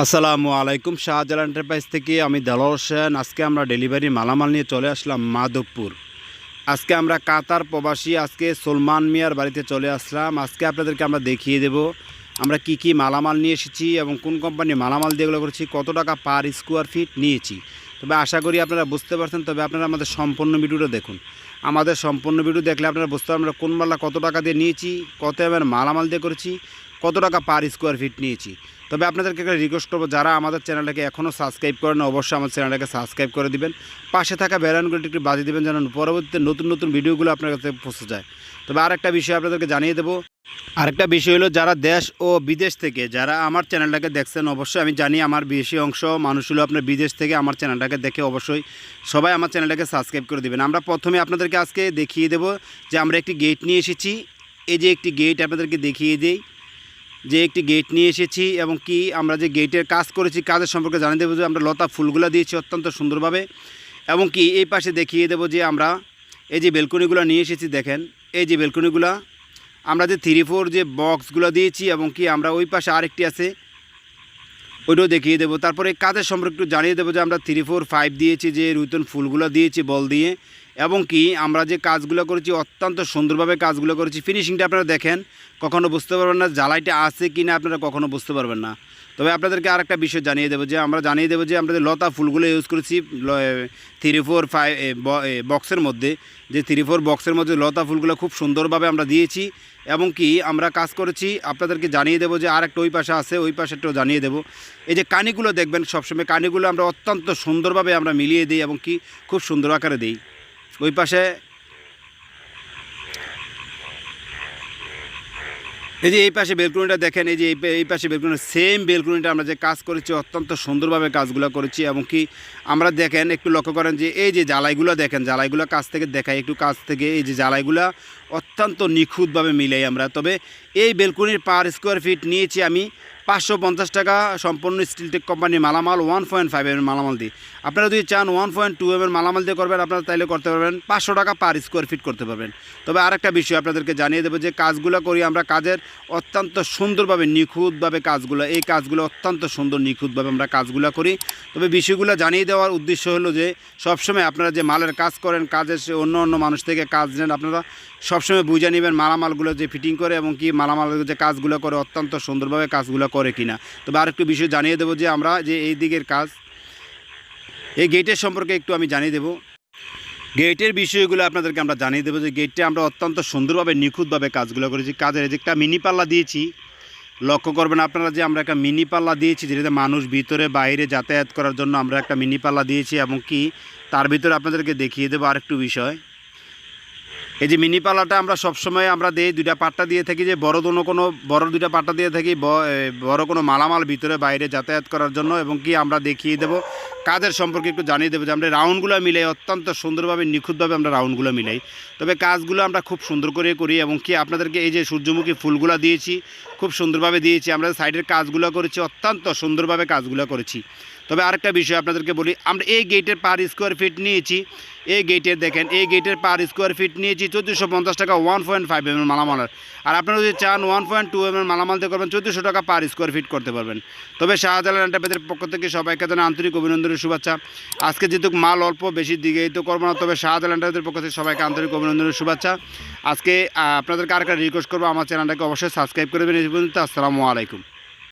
আসসালামু আলাইকুম। শাহজালাল এন্টারপ্রাইজ থেকে আমি দেলোয়ার হোসেন। আজকে আমরা ডেলিভারি মালামাল নিয়ে চলে আসলাম মাধবপুর। আজকে আমরা কাতার প্রবাসী আজকে সলমান মিয়ার বাড়িতে চলে আসলাম। আজকে আপনাদেরকে আমরা দেখিয়ে দেব আমরা কি কি মালামাল নিয়ে এসেছি এবং কোন কোম্পানির মালামাল দিয়ে এগুলো করেছি, কত টাকা পার স্কোয়ার ফিট নিয়েছি। তবে আশা করি আপনারা বুঝতে পারছেন। তবে আপনারা আমাদের সম্পূর্ণ ভিডিওটা দেখুন। আমাদের সম্পূর্ণ ভিডিও দেখলে আপনারা বুঝতে পারবেন আমরা কোন মালা কত টাকা দিয়ে নিয়েছি, কত মালামাল দিয়ে করেছি, কত টাকা পার স্কোয়ার ফিট নিয়েছি। তবে আপনাদেরকে একটা রিকোয়েস্ট করবো, যারা আমাদের চ্যানেলটাকে এখনও সাবস্ক্রাইব করেন অবশ্যই আমার চ্যানেলটাকে সাবস্ক্রাইব করে দিবেন। পাশে থাকা বেলাইকনটি একটু বাজিয়ে দেবেন যেন পরবর্তীতে নতুন নতুন ভিডিওগুলো আপনার কাছে পৌঁছে যায়। তবে আরেকটা বিষয় আপনাদেরকে জানিয়ে দেবো, আরেকটা বিষয় হলো যারা দেশ ও বিদেশ থেকে যারা আমার চ্যানেলটাকে দেখছেন, অবশ্যই আমি জানি আমার বেশি অংশ মানুষ হলো আপনার বিদেশ থেকে আমার চ্যানেলটাকে দেখে অবশ্যই সবাই আমার চ্যানেলটাকে সাবস্ক্রাইব করে দেবেন। আমরা প্রথমে আপনাদেরকে আজকে দেখিয়ে দেবো যে আমরা একটি গেট নিয়ে এসেছি। এই যে একটি গেট আপনাদেরকে দেখিয়ে দিই, যে একটি গেট নিয়ে এসেছি এবং কি আমরা যে গেটের কাজ করেছি কাজের সম্পর্কে জানিয়ে দেবো যে আমরা লতা ফুলগুলো দিয়েছি অত্যন্ত সুন্দরভাবে। এবং কি এই পাশে দেখিয়ে দেবো যে আমরা এই যে বেলকনিগুলো নিয়ে এসেছি। দেখেন এই যে বেলকনিগুলো আমরা যে 3-4 যে বক্সগুলো দিয়েছি এবং কি আমরা ওই পাশে আরেকটি আছে ওইটাও দেখিয়ে দেবো। তারপরে কাজের সম্পর্কে একটু জানিয়ে দেবো যে আমরা 3-4-5 দিয়েছি, যে রুইতন ফুলগুলো দিয়েছি বল দিয়ে। এবং কি আমরা যে কাজগুলো করেছি অত্যন্ত সুন্দরভাবে কাজগুলো করেছি। ফিনিশিংটা আপনারা দেখেন, কখনো বুঝতে পারবেন না জ্বালাইটা আছে কি না, আপনারা কখনো বুঝতে পারবেন না। তবে আপনাদেরকে আরেকটা বিষয় জানিয়ে দেবো যে আমরা জানিয়ে দেবো যে আমরা যে লতা ফুলগুলো ইউজ করেছি 3-4-5 বক্সের মধ্যে, যে 3-4 বক্সের মধ্যে লতা ফুলগুলো খুব সুন্দরভাবে আমরা দিয়েছি এবং কি আমরা কাজ করেছি। আপনাদেরকে জানিয়ে দেবো যে আরেকটা ওই পাশে আছে, ওই পাশেরটাও জানিয়ে দেবো। এই যে কানিগুলো দেখবেন সবসময়, কানিগুলো আমরা অত্যন্ত সুন্দরভাবে আমরা মিলিয়ে দিই এবং কি খুব সুন্দর আকারে দিই। ওই পাশে এই যে এই পাশে বেলকনিটা দেখেন, এই যে এই পাশে বেলকনি সেম বেলকনিটা আমরা যে কাজ করেছি অত্যন্ত সুন্দরভাবে কাজগুলো করেছি। এবং কি আমরা দেখেন একটু লক্ষ্য করেন যে এই যে জ্বালাইগুলো দেখেন, জ্বালাইগুলো কাছ থেকে দেখাই একটু কাছ থেকে, এই যে জ্বালাইগুলো অত্যন্ত নিখুঁতভাবে মিলাই আমরা। তবে এই বেলকনির পার স্কোয়ার ফিট নিয়েছি আমি 550 টাকা সম্পূর্ণ স্টিলটেক কোম্পানির মালামাল 1.5 মালামাল দিই। আপনারা যদি চান 1.2 মালামাল দিয়ে করবেন আপনারা তাইলে করতে পারবেন, 500 টাকা পার স্কোয়ার ফিট করতে পারবেন। তবে আরেকটা বিষয় আপনাদেরকে জানিয়ে দেবো যে কাজগুলো করি আমরা কাজের অত্যন্ত সুন্দরভাবে নিখুঁতভাবে কাজগুলো, এই কাজগুলো অত্যন্ত সুন্দর নিখুঁতভাবে আমরা কাজগুলো করি। তবে বিষয়গুলো জানিয়ে দেওয়ার উদ্দেশ্য হলো যে সবসময় আপনারা যে মালের কাজ করেন, কাজের অন্য অন্য মানুষ থেকে কাজ নেন, আপনারা সবসময় বুঝে নেবেন মালামালগুলো যে ফিটিং করে এবং কি মালামাল যে কাজগুলো করে অত্যন্ত সুন্দরভাবে কাজগুলো করে কিনা। তবে আরেকটু বিষয় জানিয়ে দেবো যে আমরা যে এই দিকের কাজ, এই গেটের সম্পর্কে একটু আমি জানিয়ে দেবো। গেটের বিষয়গুলো আপনাদেরকে আমরা জানিয়ে দেবো যে গেটটা আমরা অত্যন্ত সুন্দরভাবে নিখুঁতভাবে কাজগুলো করেছি। কাজের যে একটা মিনি পাল্লা দিয়েছি, লক্ষ্য করবেন আপনারা যে আমরা একটা মিনি পাল্লা দিয়েছি যেটাতে মানুষ ভিতরে বাইরে যাতায়াত করার জন্য আমরা একটা মিনি পাল্লা দিয়েছি। এবং কি তার ভিতরে আপনাদেরকে দেখিয়ে দেবো আরেকটু বিষয়, এই যে মিনি পাল্লাটা আমরা সবসময় আমরা দিই দুইটা পাট্টা দিয়ে থাকি, যে বড় দুইটা পাট্টা দিয়ে থাকি বড় কোনো মালামাল ভিতরে বাইরে যাতায়াত করার জন্য। এবং কি আমরা দেখিয়ে দেবো কাজের সম্পর্কে একটু জানিয়ে দেবো যে আমরা রাউন্ডগুলো মিলাই অত্যন্ত সুন্দরভাবে নিখুঁতভাবে আমরা রাউন্ডগুলো মিলাই। তবে কাজগুলো আমরা খুব সুন্দর করে করি। এবং কি আপনাদেরকে এই যে সূর্যমুখী ফুলগুলো দিয়েছি খুব সুন্দরভাবে দিয়েছি, আমরা সাইডের কাজগুলো করেছি অত্যন্ত সুন্দরভাবে কাজগুলো করেছি। তবে আরেকটা বিষয় আপনাদেরকে বলি, আমরা এই গেটের পার স্কোয়ার ফিট নিয়েছি, এই গেটের দেখেন এই গেটের পার স্কোয়ার ফিট নিয়েছি 1450 টাকা 1.5 মালামালের। আর আপনারা যদি চান 1.2 মালামাল দিয়ে করবেন 1400 টাকা পার স্কোয়ার ফিট করতে পারবেন। তবে শাহজালাল এন্টারপ্রাইজের পক্ষ থেকে সবাইকে জানাই আন্তরিক অভিনন্দনের শুভেচ্ছা। আজকে যেহেতু মাল অল্প বেশি দিকে তো করবো না, তবে শাহজালাল এন্টারপ্রাইজের পক্ষ থেকে সবাইকে আন্তরিক অভিনন্দনের শুভেচ্ছা। আজকে আপনাদেরকে আরেকটা রিকোয়েস্ট করবো, আমার চ্যানেলটাকে অবশ্যই সাবস্ক্রাইব করে দেবেন। এই পর্যন্ত আসসালামু আলাইকুম।